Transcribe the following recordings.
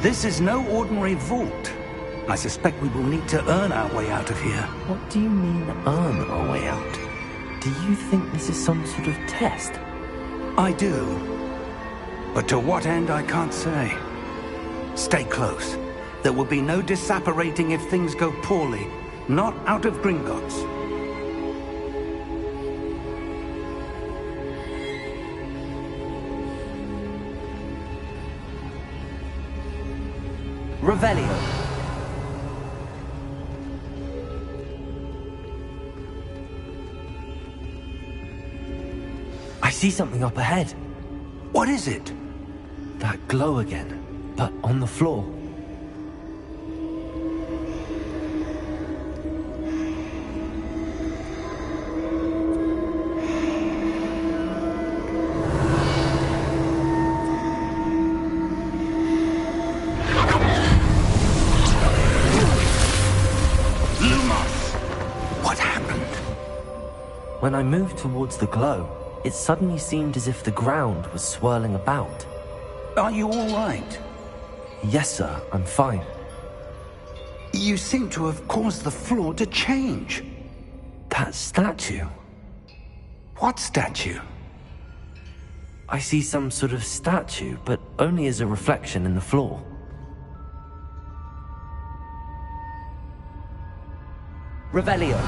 This is no ordinary vault. I suspect we will need to earn our way out of here. What do you mean, earn our way out? Do you think this is some sort of test? I do. But to what end, I can't say. Stay close. There will be no disapparating if things go poorly. Not out of Gringotts. Revelio. I see something up ahead. What is it? That glow again, but on the floor. When I moved towards the glow, it suddenly seemed as if the ground was swirling about. Are you all right? Yes, sir, I'm fine. You seem to have caused the floor to change. That statue? What statue? I see some sort of statue, but only as a reflection in the floor. Revelio.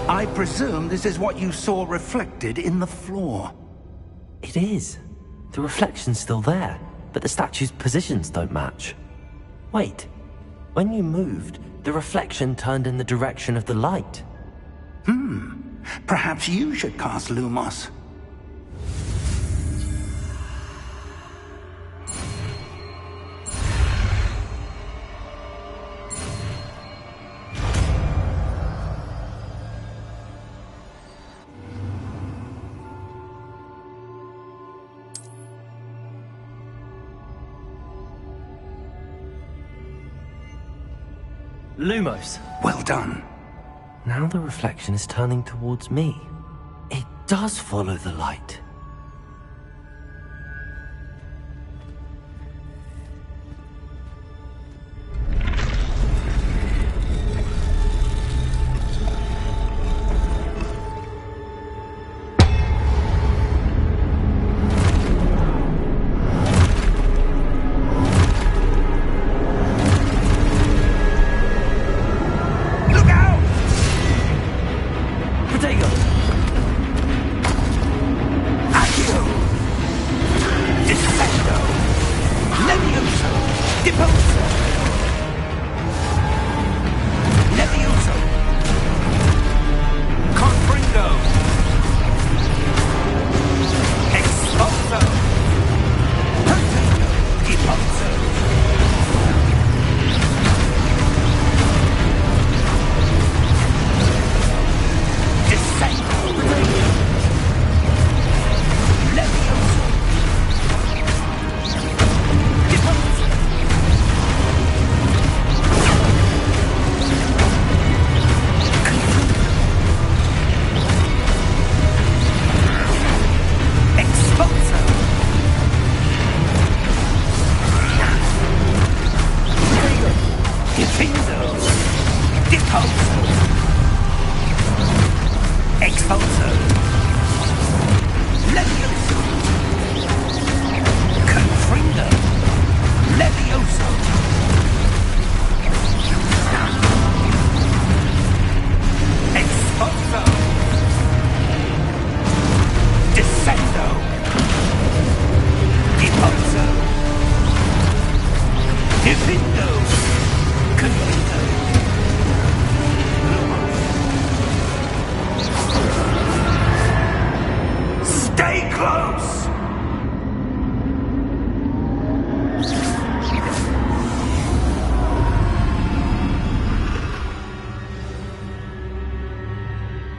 I presume this is what you saw reflected in the floor. It is. The reflection's still there, but the statue's positions don't match. Wait. When you moved, the reflection turned in the direction of the light. Perhaps you should cast Lumos. Lumos. Well done. Now the reflection is turning towards me. It does follow the light.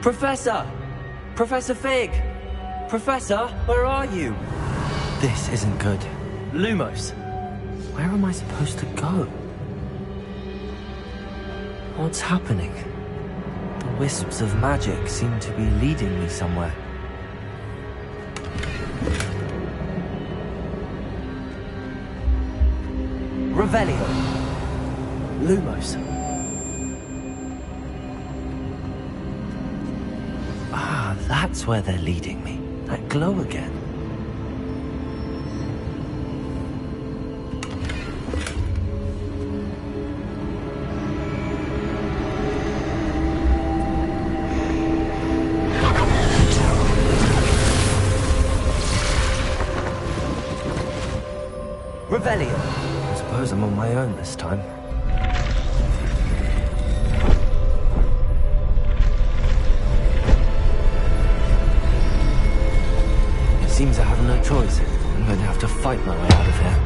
Professor! Professor Fig! Professor, where are you? This isn't good. Lumos, where am I supposed to go? What's happening? The wisps of magic seem to be leading me somewhere. Revelio. Lumos. Ah, that's where they're leading me. That glow again. Revelio. I suppose I'm on my own this time. It seems I have no choice. I'm going to have to fight my way out of here.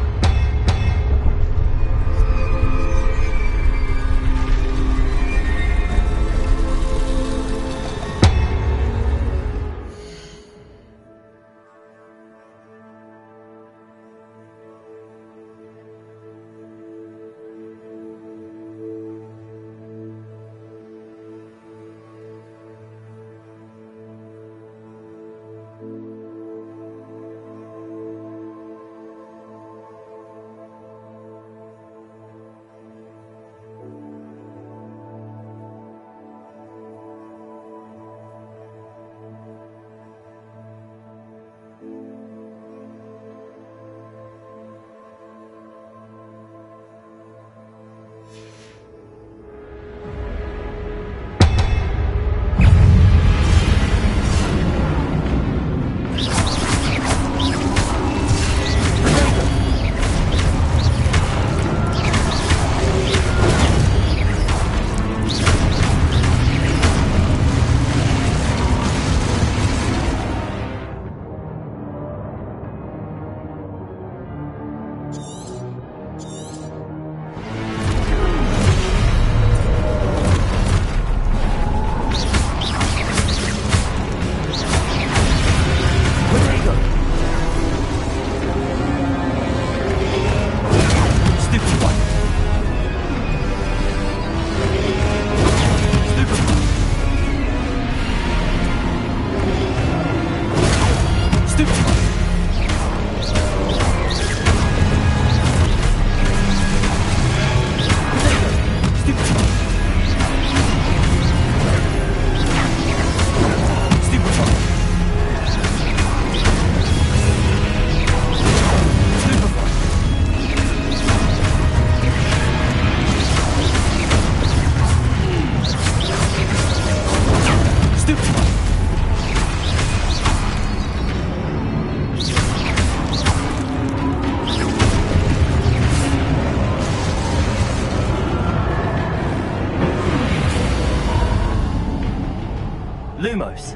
Lumos.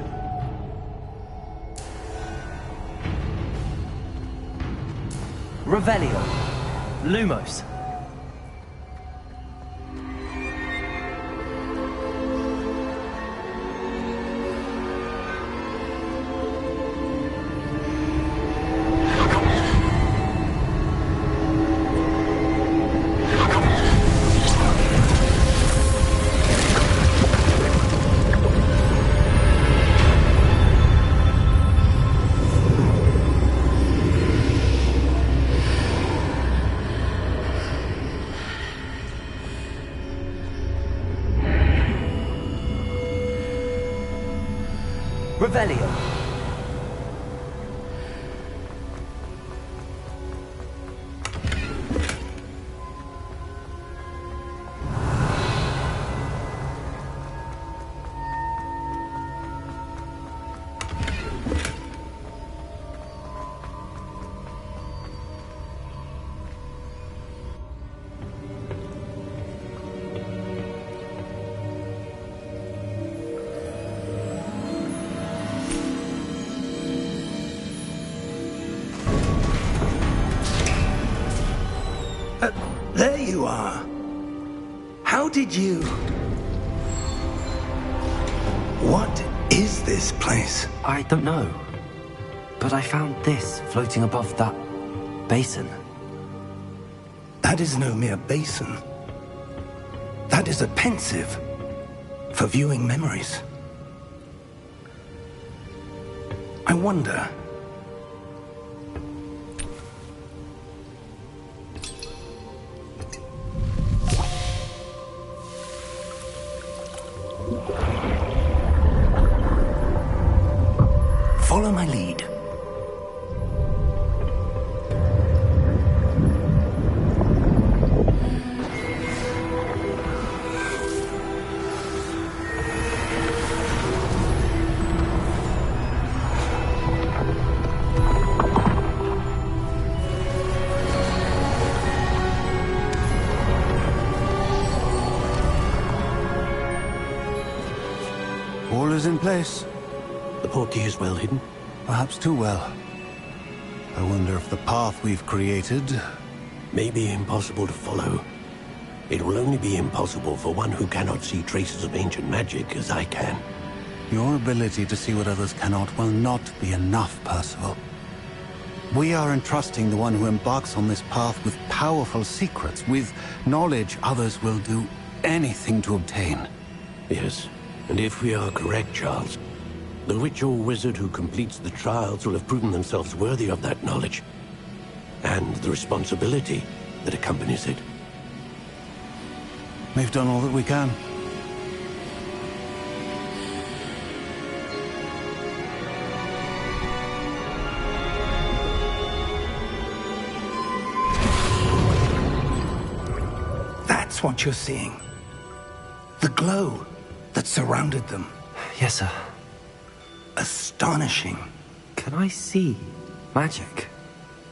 Revelio. Lumos. Revelio. There you are. How did you... What is this place? I don't know. But I found this floating above that basin. That is no mere basin. That is a pensive for viewing memories. I wonder... Follow my lead. All is in place. The portkey is well hidden. Perhaps too well. I wonder if the path we've created... May be impossible to follow. It will only be impossible for one who cannot see traces of ancient magic as I can. Your ability to see what others cannot will not be enough, Percival. We are entrusting the one who embarks on this path with powerful secrets, with knowledge others will do anything to obtain. Yes, and if we are correct, Charles, the witch or wizard who completes the trials will have proven themselves worthy of that knowledge, and the responsibility that accompanies it. We've done all that we can. That's what you're seeing. The glow that surrounded them. Yes, sir. Astonishing. Can I see magic?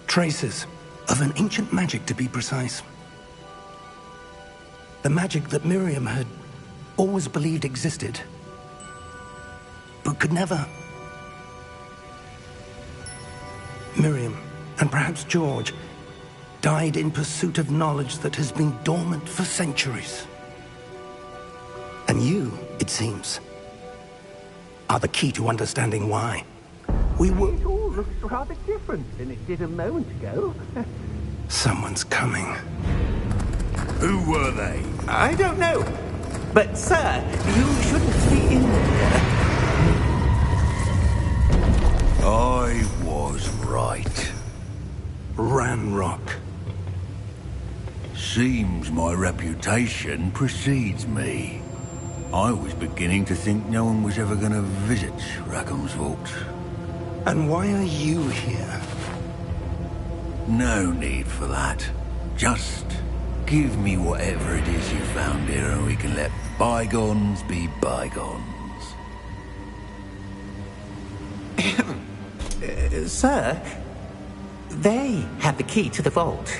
Traces of an ancient magic, to be precise. The magic that Miriam had always believed existed, but could never. Miriam, and perhaps George, died in pursuit of knowledge that has been dormant for centuries. And you, it seems, are the key to understanding why. We were... It all looks rather different than it did a moment ago. Someone's coming. Who were they? I don't know. But, sir, you shouldn't be in here. I was right. Ranrock. Seems my reputation precedes me. I was beginning to think no one was ever going to visit Rackham's Vault. And why are you here? No need for that. Just give me whatever it is you found here and we can let bygones be bygones. Sir, they have the key to the vault.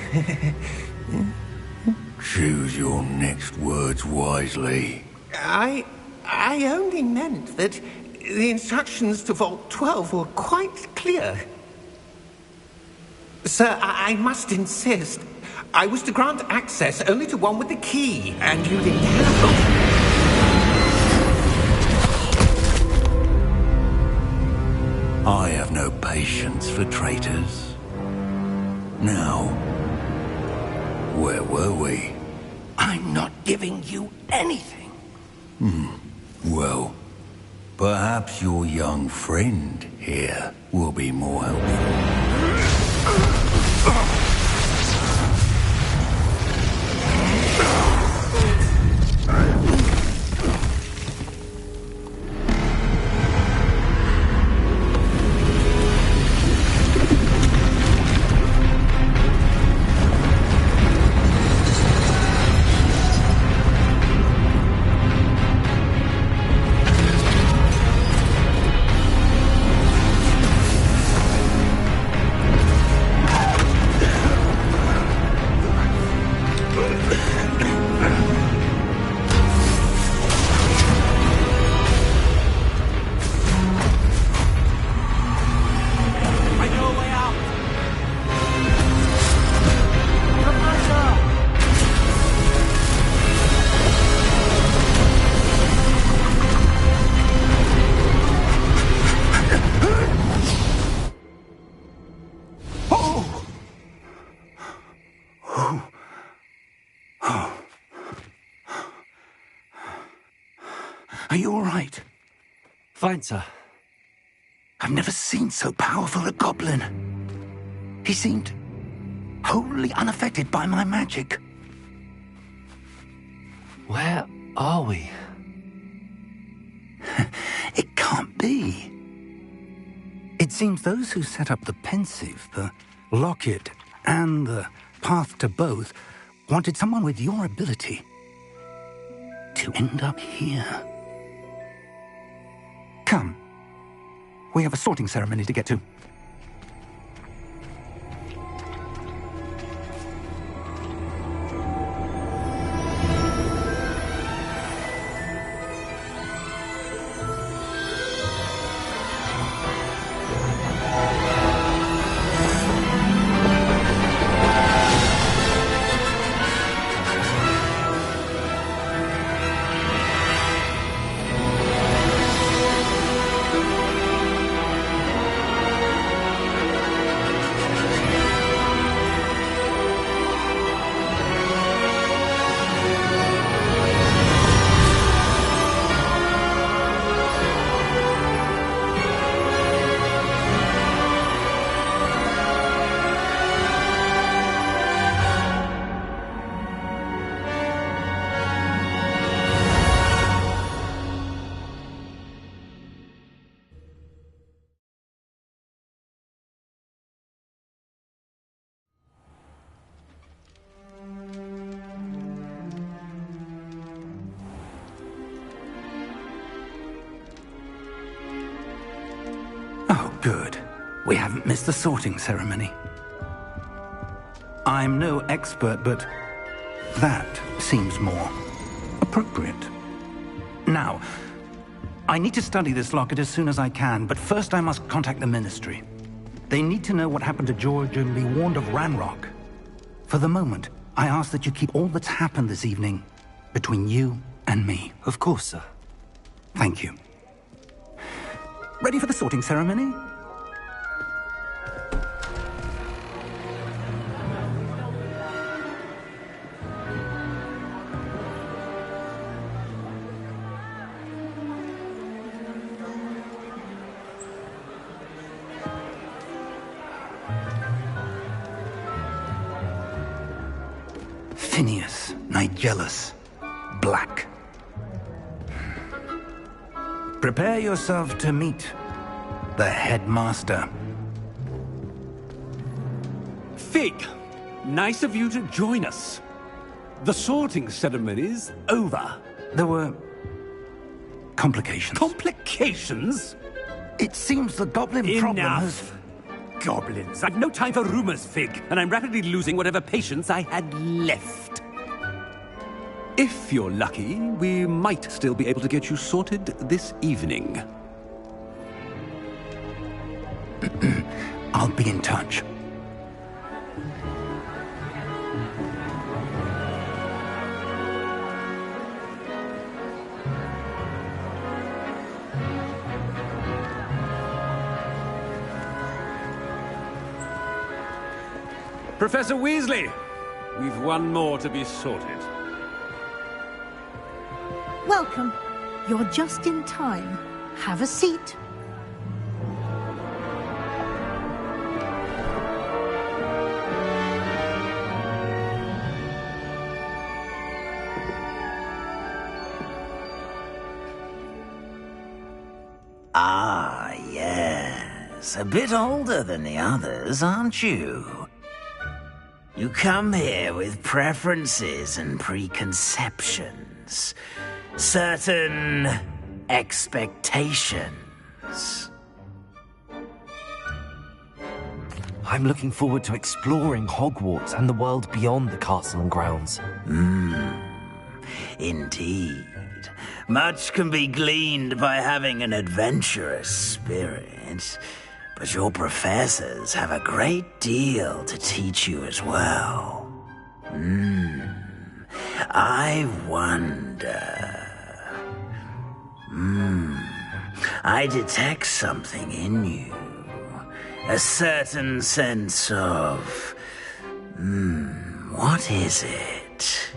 Choose your next words wisely. I only meant that the instructions to Vault 12 were quite clear. Sir, I must insist. I was to grant access only to one with the key, and you didn't have. I have no patience for traitors. Now, where were we? I'm not giving you anything. Well, perhaps your young friend here will be more helpful. Are you all right? Fine, sir. I've never seen so powerful a goblin. He seemed wholly unaffected by my magic. Where are we? It can't be. seems those who set up the Pensieve, the Locket, and the Path to Both wanted someone with your ability to end up here. Come. We have a sorting ceremony to get to. Good. We haven't missed the sorting ceremony. I'm no expert, but that seems more appropriate. Now, I need to study this locket as soon as I can, but first I must contact the Ministry. They need to know what happened to George and be warned of Ranrock. For the moment, I ask that you keep all that's happened this evening between you and me. Of course, sir. Thank you. Ready for the sorting ceremony? Phineas Nigellus Black. Prepare yourself to meet the headmaster. Fig, nice of you to join us. The sorting ceremony's over. There were complications. Complications? It seems the goblin problem has... Enough! Goblins. I've no time for rumors, Fig, and I'm rapidly losing whatever patience I had left. If you're lucky, we might still be able to get you sorted this evening. I'll be in touch. Professor Weasley, we've one more to be sorted. Welcome. You're just in time. Have a seat. Ah, yes. A bit older than the others, aren't you? You come here with preferences and preconceptions. Certain expectations. I'm looking forward to exploring Hogwarts and the world beyond the castle and grounds. Indeed. Much can be gleaned by having an adventurous spirit, but your professors have a great deal to teach you as well. I wonder... I detect something in you. A certain sense of... what is it?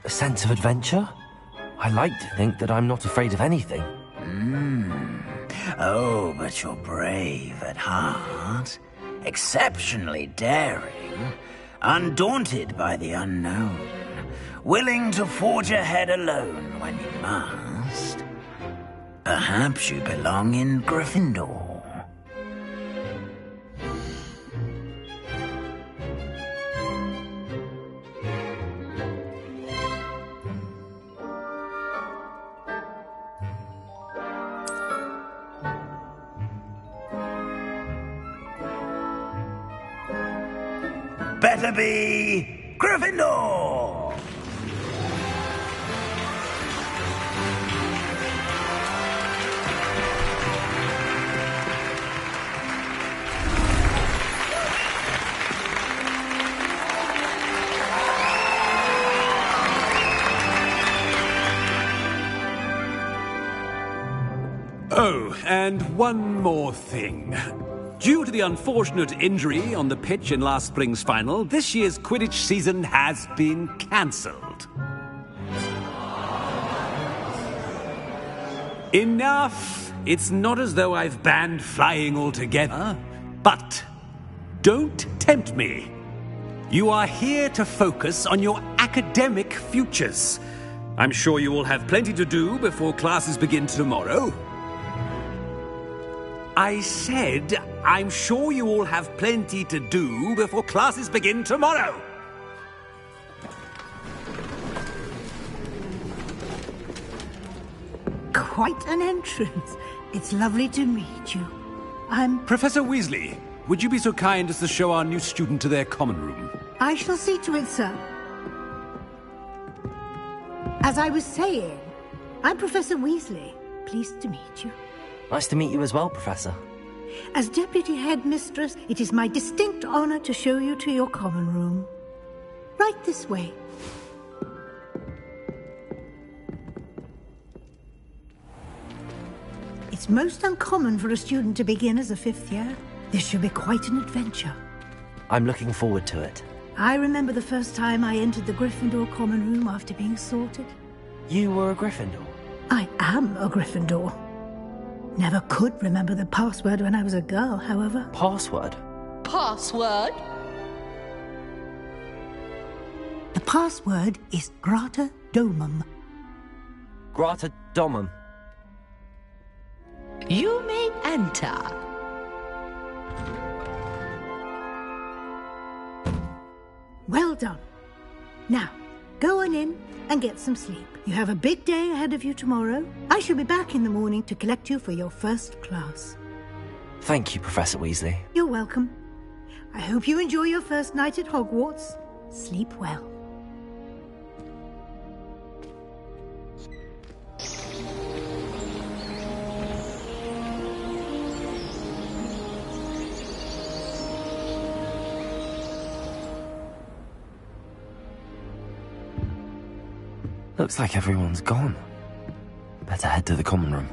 A sense of adventure? I like to think that I'm not afraid of anything. Oh, but you're brave at heart. Exceptionally daring. Undaunted by the unknown. Willing to forge ahead alone when you must. Perhaps you belong in Gryffindor. Better be Gryffindor! Oh, and one more thing. Due to the unfortunate injury on the pitch in last spring's final, this year's Quidditch season has been cancelled. Enough! It's not as though I've banned flying altogether, but don't tempt me. You are here to focus on your academic futures. I'm sure you will have plenty to do before classes begin tomorrow. I said, I'm sure you all have plenty to do before classes begin tomorrow. Quite an entrance. It's lovely to meet you. I'm... Professor Weasley, would you be so kind as to show our new student to their common room? I shall see to it, sir. As I was saying, I'm Professor Weasley. Pleased to meet you. Nice to meet you as well, Professor. As Deputy Headmistress, it is my distinct honor to show you to your common room. Right this way. It's most uncommon for a student to begin as a fifth year. This should be quite an adventure. I'm looking forward to it. I remember the first time I entered the Gryffindor common room after being sorted. You were a Gryffindor? I am a Gryffindor. Never could remember the password when I was a girl, however. Password? Password? The password is Grata Domum. Grata Domum. You may enter. Well done. Now, go on in and get some sleep. You have a big day ahead of you tomorrow. I shall be back in the morning to collect you for your first class. Thank you, Professor Weasley. You're welcome. I hope you enjoy your first night at Hogwarts. Sleep well. Looks like everyone's gone. Better head to the common room.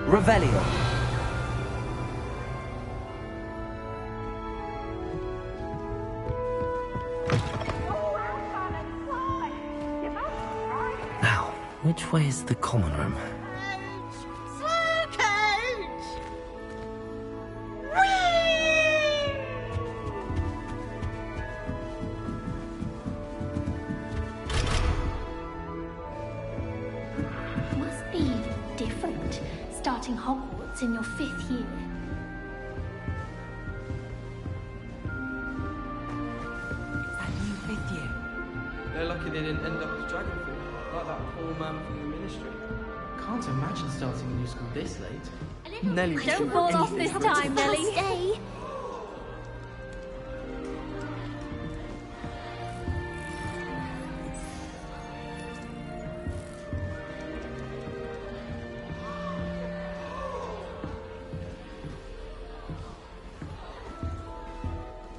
Revelio. Now, which way is the common room? Must be different, starting Hogwarts in your 5th year. They're lucky they didn't end up as Dragonfall, like that poor man from the Ministry. Can't imagine starting a new school this late. Nelly, Don't fall off this time, Nelly. Stay.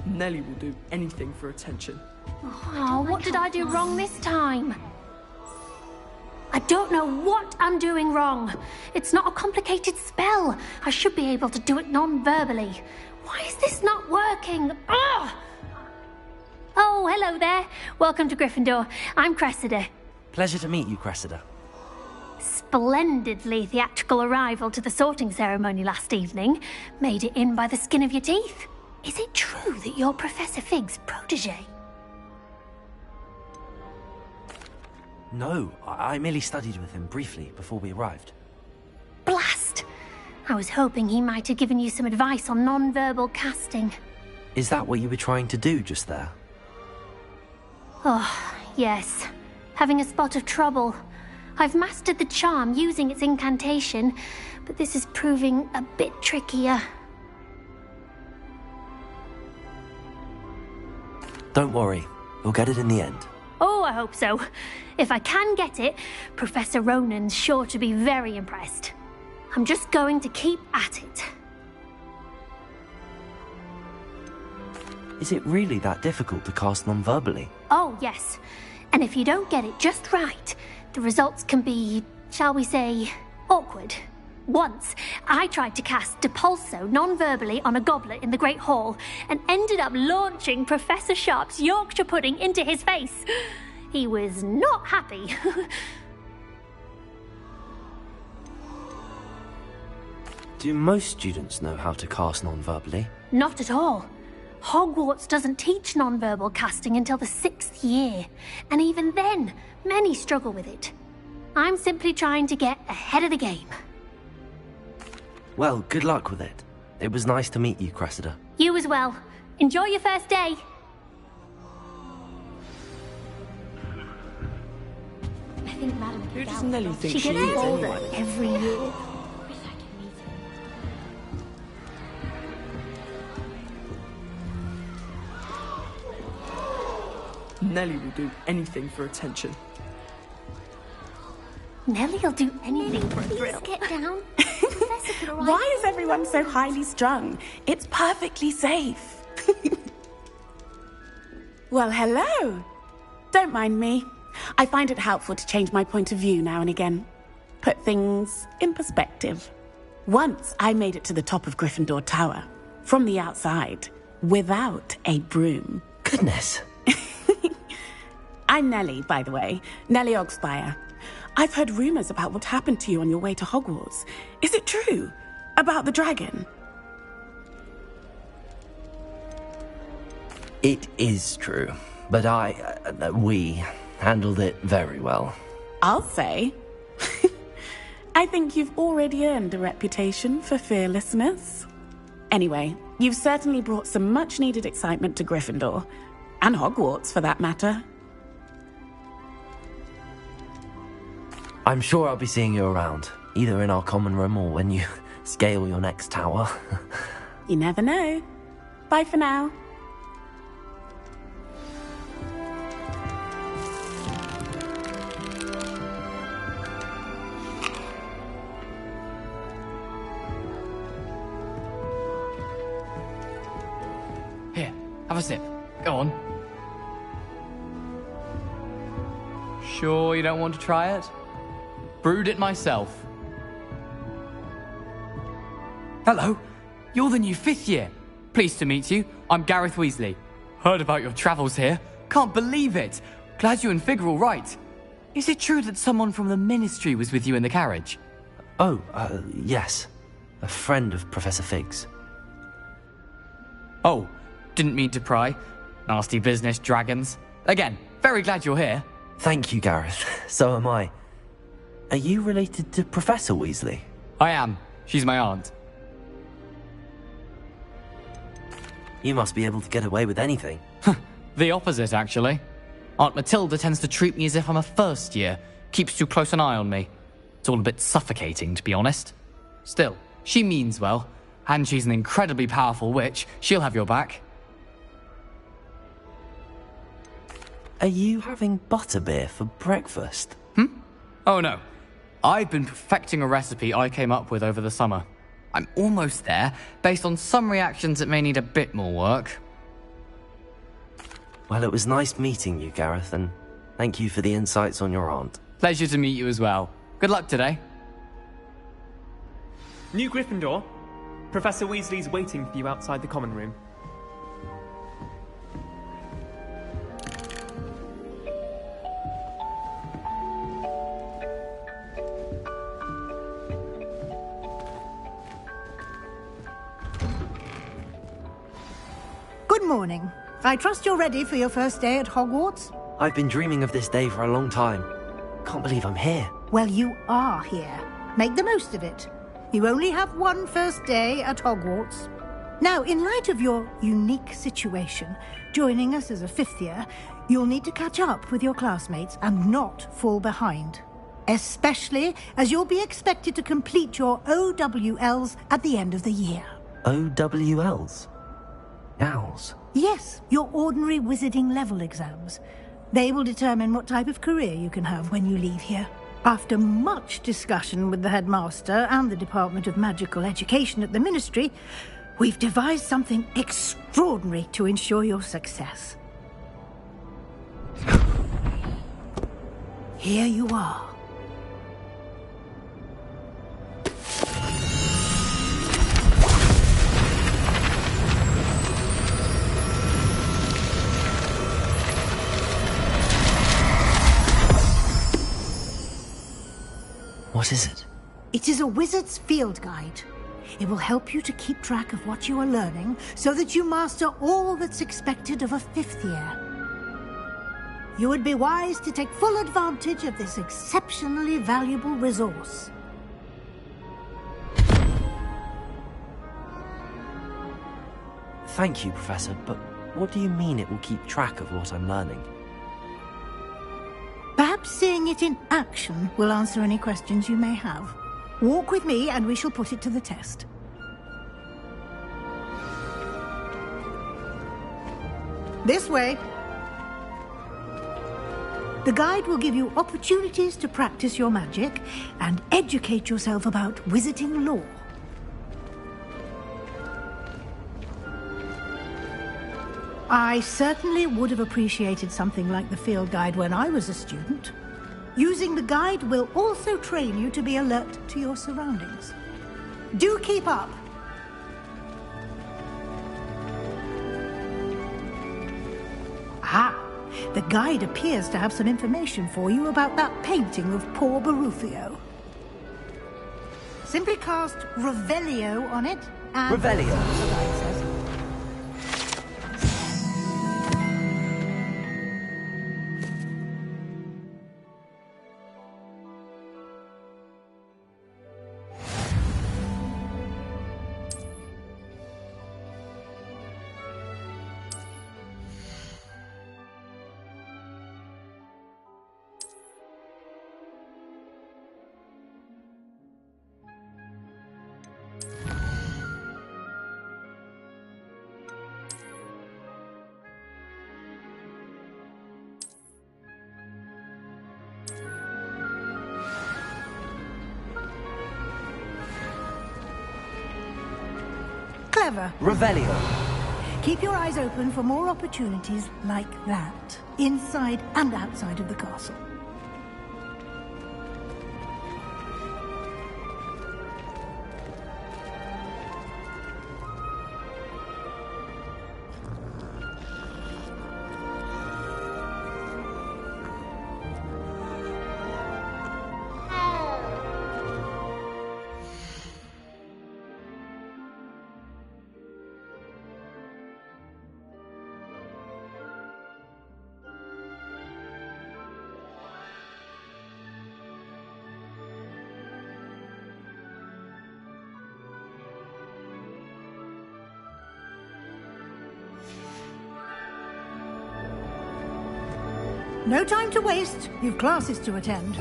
Nelly will do anything for attention. Oh, what did I do wrong this time? I don't know what I'm doing wrong. It's not a complicated spell. I should be able to do it non-verbally. Why is this not working? Ugh! Oh, hello there. Welcome to Gryffindor. I'm Cressida. Pleasure to meet you, Cressida. Splendidly theatrical arrival to the sorting ceremony last evening. Made it in by the skin of your teeth. Is it true that you're Professor Fig's protege? No, I merely studied with him briefly before we arrived. Blast! I was hoping he might have given you some advice on non-verbal casting. Is that what you were trying to do just there? Oh, yes. Having a spot of trouble. I've mastered the charm using its incantation, but this is proving a bit trickier. Don't worry, we'll get it in the end. Oh, I hope so. If I can get it, Professor Ronan's sure to be very impressed. I'm just going to keep at it. Is it really that difficult to cast non-verbally? Oh, yes. And if you don't get it just right, the results can be, shall we say, awkward. Once, I tried to cast Depulso non-verbally on a goblet in the Great Hall and ended up launching Professor Sharp's Yorkshire pudding into his face. He was not happy. Do most students know how to cast non-verbally? Not at all. Hogwarts doesn't teach non-verbal casting until the 6th year, and even then, many struggle with it. I'm simply trying to get ahead of the game. Well, good luck with it. It was nice to meet you, Cressida. You as well. Enjoy your first day. I think Madam Who does Nelly think she gets is older anyway? every year. Nelly will do anything for attention. Nelly'll do anything for a thrill. Get down. Why is everyone so highly strung? It's perfectly safe. Well, hello. Don't mind me. I find it helpful to change my point of view now and again. Put things in perspective. Once I made it to the top of Gryffindor Tower, from the outside, without a broom. Goodness. I'm Nelly, by the way. Nelly Ogspire. I've heard rumors about what happened to you on your way to Hogwarts. Is it true? About the dragon? It is true, but we handled it very well. I'll say. I think you've already earned a reputation for fearlessness. Anyway, you've certainly brought some much-needed excitement to Gryffindor. And Hogwarts, for that matter. I'm sure I'll be seeing you around, either in our common room or when you scale your next tower. You never know. Bye for now. Here, have a sip. Go on. Sure you don't want to try it? Brewed it myself. Hello. You're the new 5th year. Pleased to meet you. I'm Gareth Weasley. Heard about your travels here. Can't believe it. Glad you and Fig are all right. Is it true that someone from the Ministry was with you in the carriage? Oh, yes. A friend of Professor Fig's. Oh, didn't mean to pry. Nasty business, dragons. Again, very glad you're here. Thank you, Gareth. So am I. Are you related to Professor Weasley? I am. She's my aunt. You must be able to get away with anything. The opposite, actually. Aunt Matilda tends to treat me as if I'm a first year. Keeps too close an eye on me. It's all a bit suffocating, to be honest. Still, she means well. And she's an incredibly powerful witch. She'll have your back. Are you having butterbeer for breakfast? Oh no. I've been perfecting a recipe I came up with over the summer. I'm almost there, based on some reactions that may need a bit more work. Well, it was nice meeting you, Gareth, and thank you for the insights on your aunt. Pleasure to meet you as well. Good luck today. New Gryffindor. Professor Weasley's waiting for you outside the common room. Good morning. I trust you're ready for your first day at Hogwarts? I've been dreaming of this day for a long time. Can't believe I'm here. Well, you are here. Make the most of it. You only have one first day at Hogwarts. Now, in light of your unique situation, joining us as a 5th year, you'll need to catch up with your classmates and not fall behind. Especially as you'll be expected to complete your OWLs at the end of the year. OWLs? Owls? Yes, your ordinary wizarding level exams. They will determine what type of career you can have when you leave here. After much discussion with the headmaster and the Department of Magical Education at the Ministry, we've devised something extraordinary to ensure your success. Here you are. What is it? It is a wizard's field guide. It will help you to keep track of what you are learning so that you master all that's expected of a 5th year. You would be wise to take full advantage of this exceptionally valuable resource. Thank you, Professor, but what do you mean it will keep track of what I'm learning? Perhaps seeing it in action will answer any questions you may have. Walk with me and we shall put it to the test. This way. The guide will give you opportunities to practice your magic and educate yourself about wizarding lore. I certainly would have appreciated something like the field guide when I was a student. Using the guide will also train you to be alert to your surroundings. Do keep up! Ah, the guide appears to have some information for you about that painting of poor Barufio. Simply cast Revelio on it and... Revelio? The guide says. Clever. Revelio. Keep your eyes open for more opportunities like that, inside and outside of the castle. No time to waste. You've classes to attend.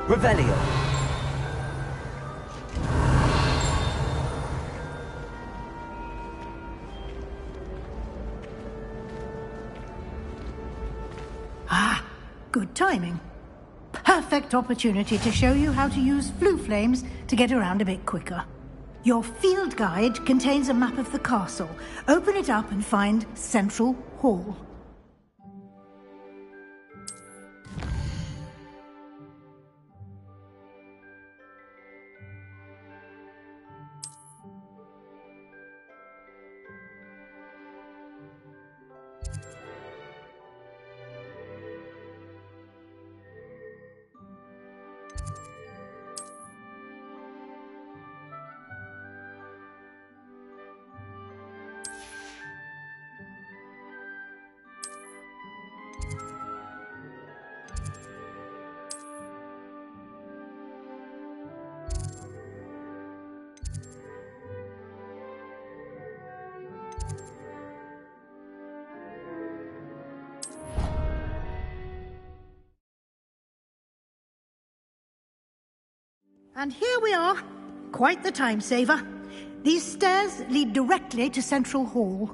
Revelio. Ah, good timing. Perfect opportunity to show you how to use flue flames to get around a bit quicker. Your field guide contains a map of the castle. Open it up and find Central Hall. And here we are. Quite the time saver. These stairs lead directly to Central Hall.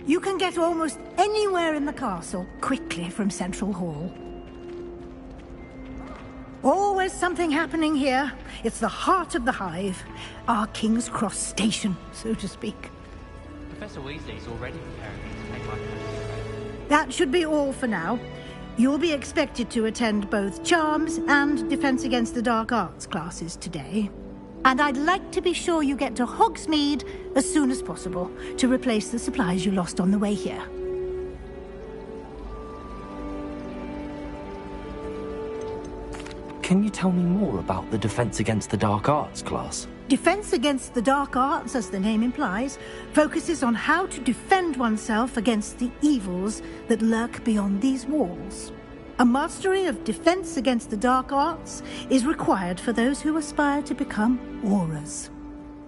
You can get almost anywhere in the castle quickly from Central Hall. Always something happening here. It's the heart of the Hive. Our King's Cross station, so to speak. Professor Weasley's already preparing me to make my point. That should be all for now. You'll be expected to attend both Charms and Defense Against the Dark Arts classes today. And I'd like to be sure you get to Hogsmeade as soon as possible to replace the supplies you lost on the way here. Can you tell me more about the Defense Against the Dark Arts class? Defense Against the Dark Arts, as the name implies, focuses on how to defend oneself against the evils that lurk beyond these walls. A mastery of Defense Against the Dark Arts is required for those who aspire to become Aurors.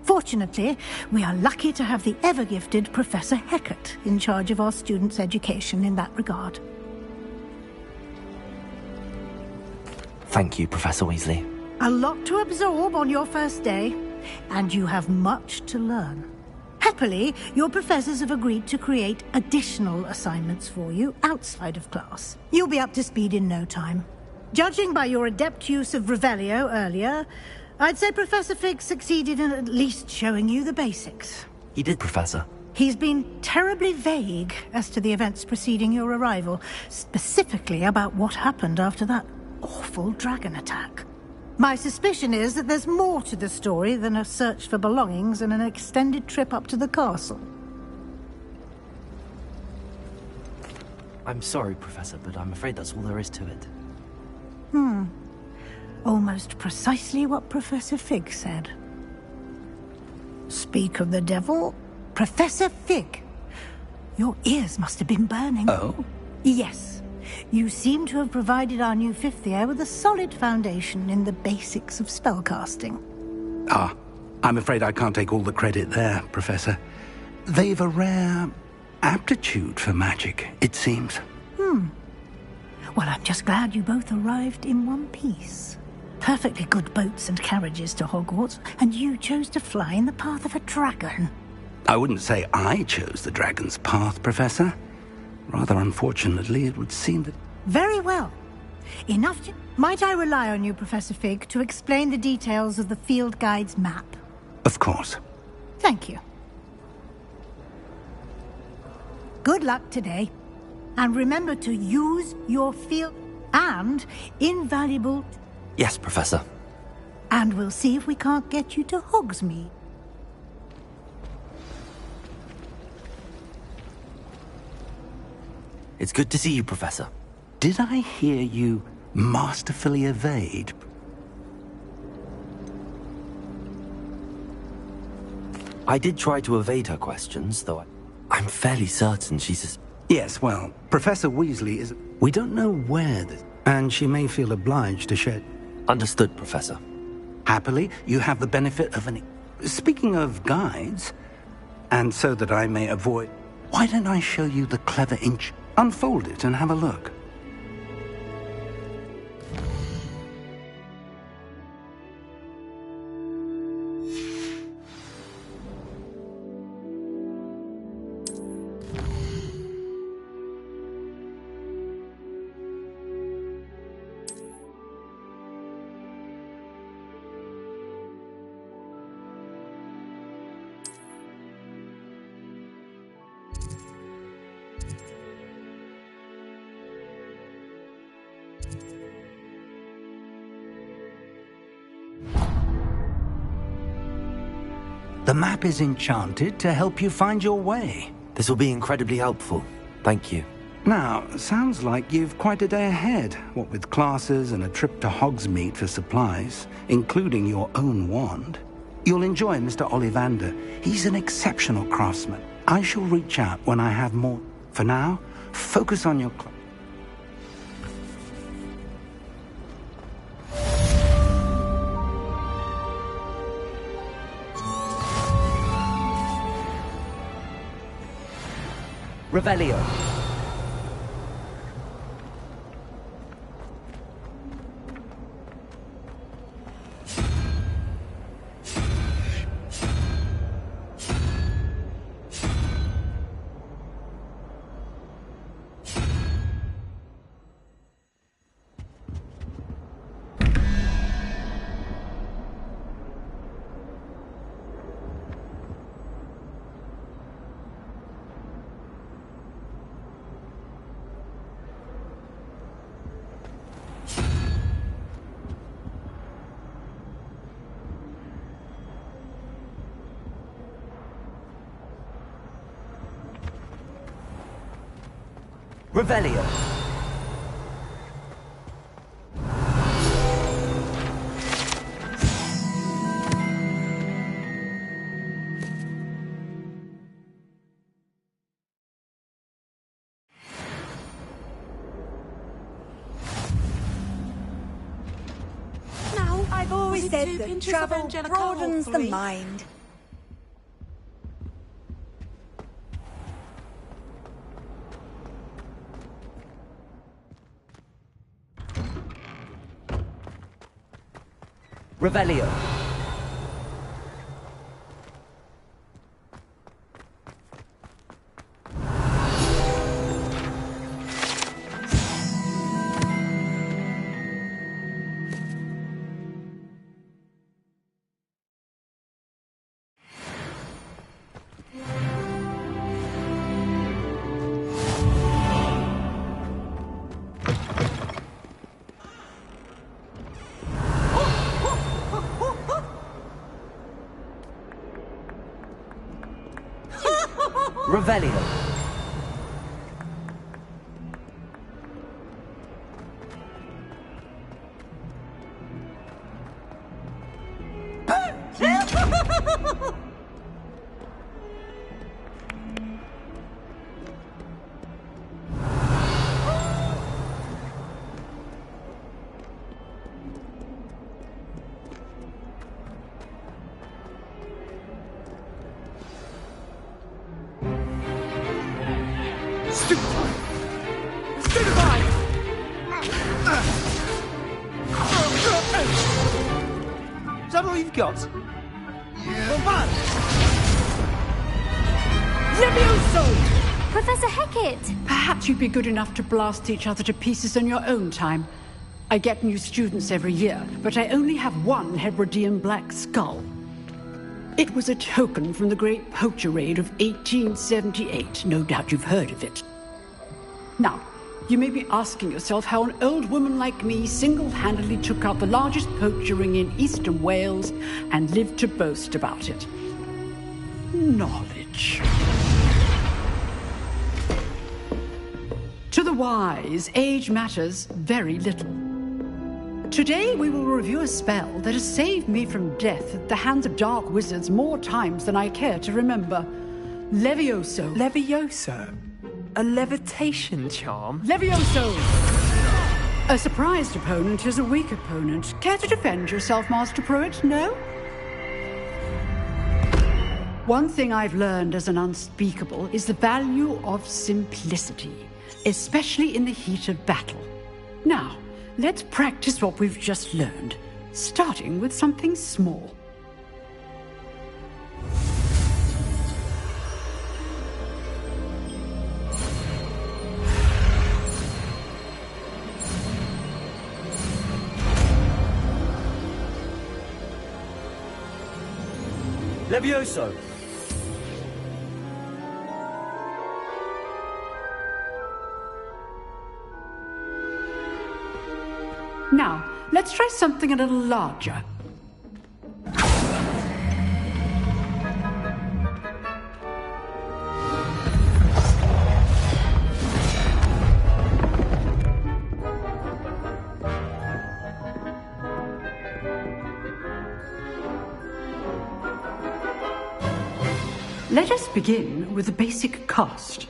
Fortunately, we are lucky to have the ever-gifted Professor Hecat in charge of our students' education in that regard. Thank you, Professor Weasley. A lot to absorb on your first day, and you have much to learn. Happily, your professors have agreed to create additional assignments for you outside of class. You'll be up to speed in no time. Judging by your adept use of Revelio earlier, I'd say Professor Fig succeeded in at least showing you the basics. He did, Professor. He's been terribly vague as to the events preceding your arrival, specifically about what happened after that awful dragon attack. My suspicion is that there's more to the story than a search for belongings and an extended trip up to the castle. I'm sorry, Professor, but I'm afraid that's all there is to it. Almost precisely what Professor Fig said. Speak of the devil, Professor Fig. Your ears must have been burning. Oh? Yes. You seem to have provided our new fifth year with a solid foundation in the basics of spellcasting. Ah, I'm afraid I can't take all the credit there, Professor. They've a rare aptitude for magic, it seems. Well, I'm just glad you both arrived in one piece. Perfectly good boats and carriages to Hogwarts, and you chose to fly in the path of a dragon. I wouldn't say I chose the dragon's path, Professor. Rather unfortunately, it would seem that... Very well. Enough to... Might I rely on you, Professor Fig, to explain the details of the field guide's map? Of course. Thank you. Good luck today. And remember to use your field and invaluable... Yes, Professor. And we'll see if we can't get you to Hogsmeade. It's good to see you, Professor. Did I hear you masterfully evade? I did try to evade her questions, though I'm fairly certain she's... Yes, well, Professor Weasley is... We don't know where this... And she may feel obliged to share... Understood, Professor. Happily, you have the benefit of an... Speaking of guides, and so that I may avoid... Why don't I show you the clever inch? Unfold it and have a look. The map is enchanted to help you find your way. This will be incredibly helpful. Thank you. Now, sounds like you've quite a day ahead, what with classes and a trip to Hogsmeade for supplies, including your own wand. You'll enjoy Mr. Ollivander. He's an exceptional craftsman. I shall reach out when I have more. For now, focus on your class. Revelio. Revelio. No, I've always said that travel broadens the mind. Revelio. Revelio. Is that all you've got? Yeah. Levioso! Professor Hecat! Perhaps you'd be good enough to blast each other to pieces in your own time. I get new students every year, but I only have one Hebridean black skull. It was a token from the Great Poacher Raid of 1878. No doubt you've heard of it. Now, you may be asking yourself how an old woman like me single-handedly took out the largest poacher ring in eastern Wales and lived to boast about it. Knowledge. To the wise, age matters very little. Today we will review a spell that has saved me from death at the hands of dark wizards more times than I care to remember. Levioso. Levioso? A levitation charm? Levioso! A surprised opponent is a weak opponent. Care to defend yourself, Master Pruitt? No? One thing I've learned as an unspeakable is the value of simplicity, especially in the heat of battle. Now, let's practice what we've just learned, starting with something small. Levioso! Now, let's try something a little larger. Let us begin with the basic cast.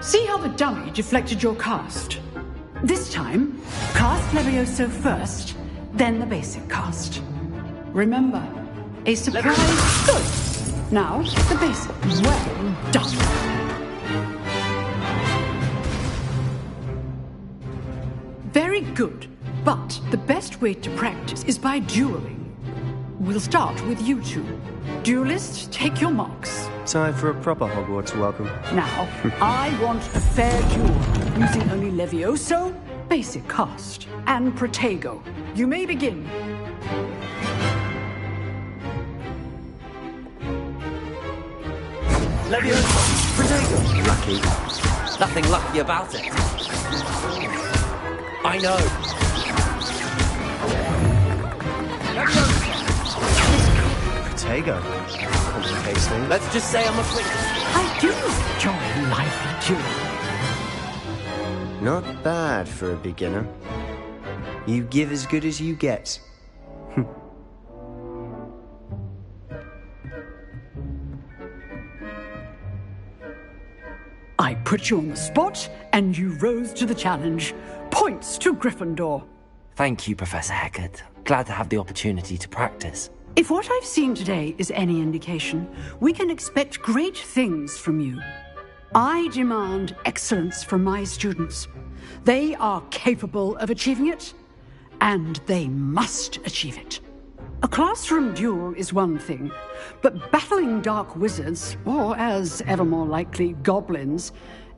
See how the dummy deflected your cast? This time, cast Levioso first, then the basic cast. Remember, a surprise. Good. Now, the basic. Well done. Very good. But the best way to practice is by dueling. We'll start with you two. Duelists, take your marks. Time for a proper Hogwarts welcome. Now, I want a fair duel, using only Levioso, basic cast, and Protego. You may begin. Levioso! Protego! Lucky. Nothing lucky about it. I know. Protego. Complicates things. Let's just say I'm a freak. I do enjoy lively dueling. Not bad for a beginner. You give as good as you get. I put you on the spot, and you rose to the challenge. Points to Gryffindor. Thank you, Professor Hecat. Glad to have the opportunity to practice. If what I've seen today is any indication, we can expect great things from you. I demand excellence from my students. They are capable of achieving it, and they must achieve it. A classroom duel is one thing, but battling dark wizards, or as ever more likely, goblins,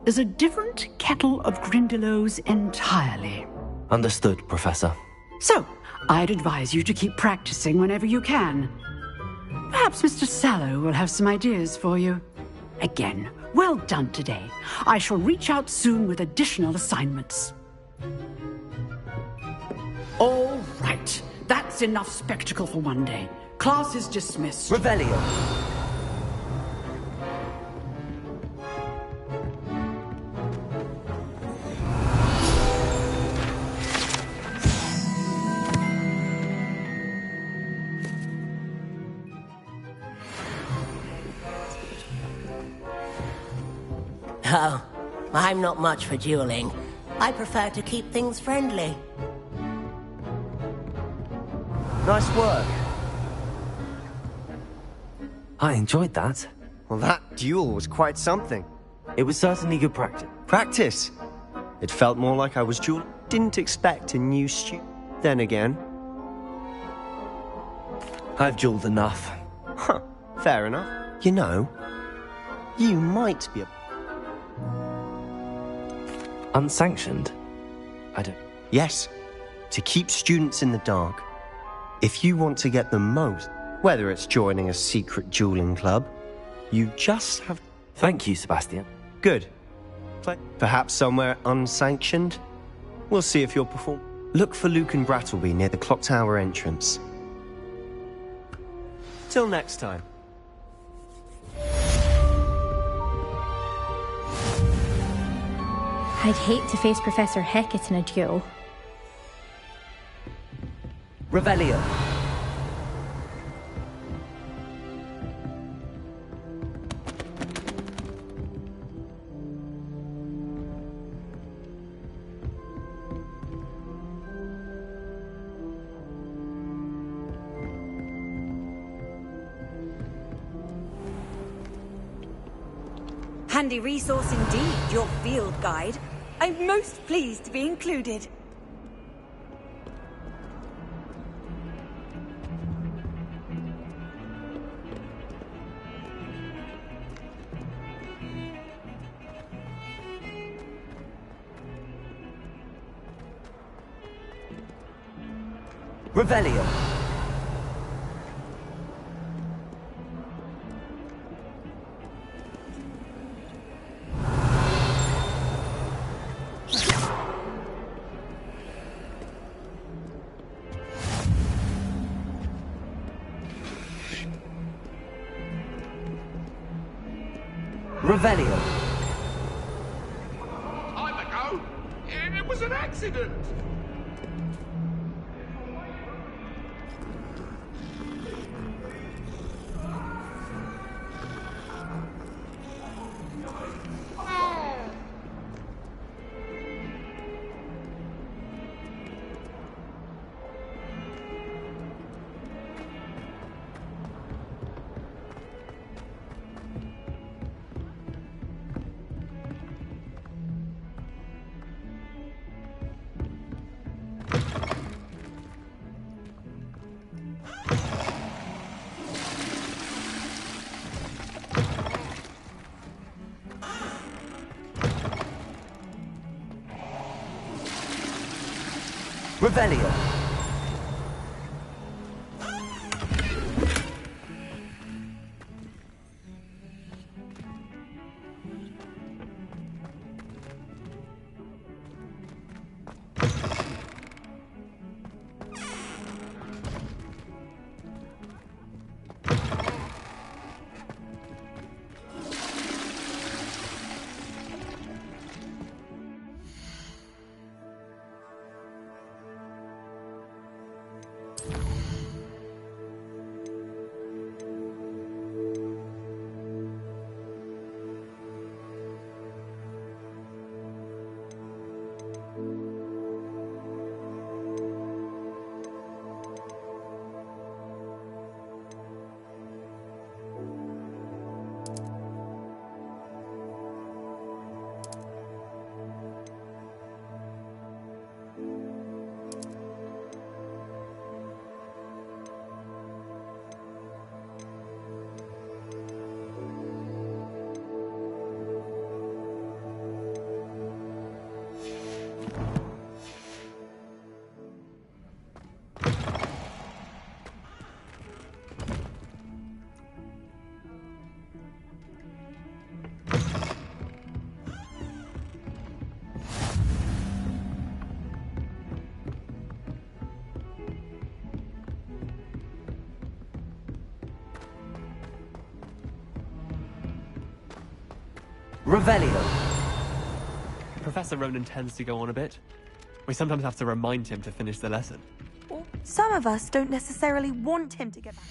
is a different kettle of Grindylows entirely. Understood, Professor. So, I'd advise you to keep practicing whenever you can. Perhaps Mr. Sallow will have some ideas for you. Again, well done today. I shall reach out soon with additional assignments. All right. That's enough spectacle for one day. Class is dismissed. Revelio. Oh, I'm not much for dueling. I prefer to keep things friendly. Nice work. I enjoyed that. Well, that duel was quite something. It was certainly good practice. Practice? It felt more like I was dueling. Didn't expect a new student. Then again... I've dueled enough. Huh, fair enough. You know, you might be a... Unsanctioned? I don't... Yes, to keep students in the dark. If you want to get the most, whether it's joining a secret dueling club, you just have... Thank you, Sebastian. Good. Perhaps somewhere unsanctioned? We'll see if you'll perform. Look for Luke and Brattleby near the clock tower entrance. Till next time. I'd hate to face Professor Hecat in a duel. Revelio. Handy resource indeed, your field guide. I'm most pleased to be included. Revelio. Revelio. Time ago, it was an accident. Revelio. Revelio. Professor Ronan tends to go on a bit. We sometimes have to remind him to finish the lesson. Some of us don't necessarily want him to get back.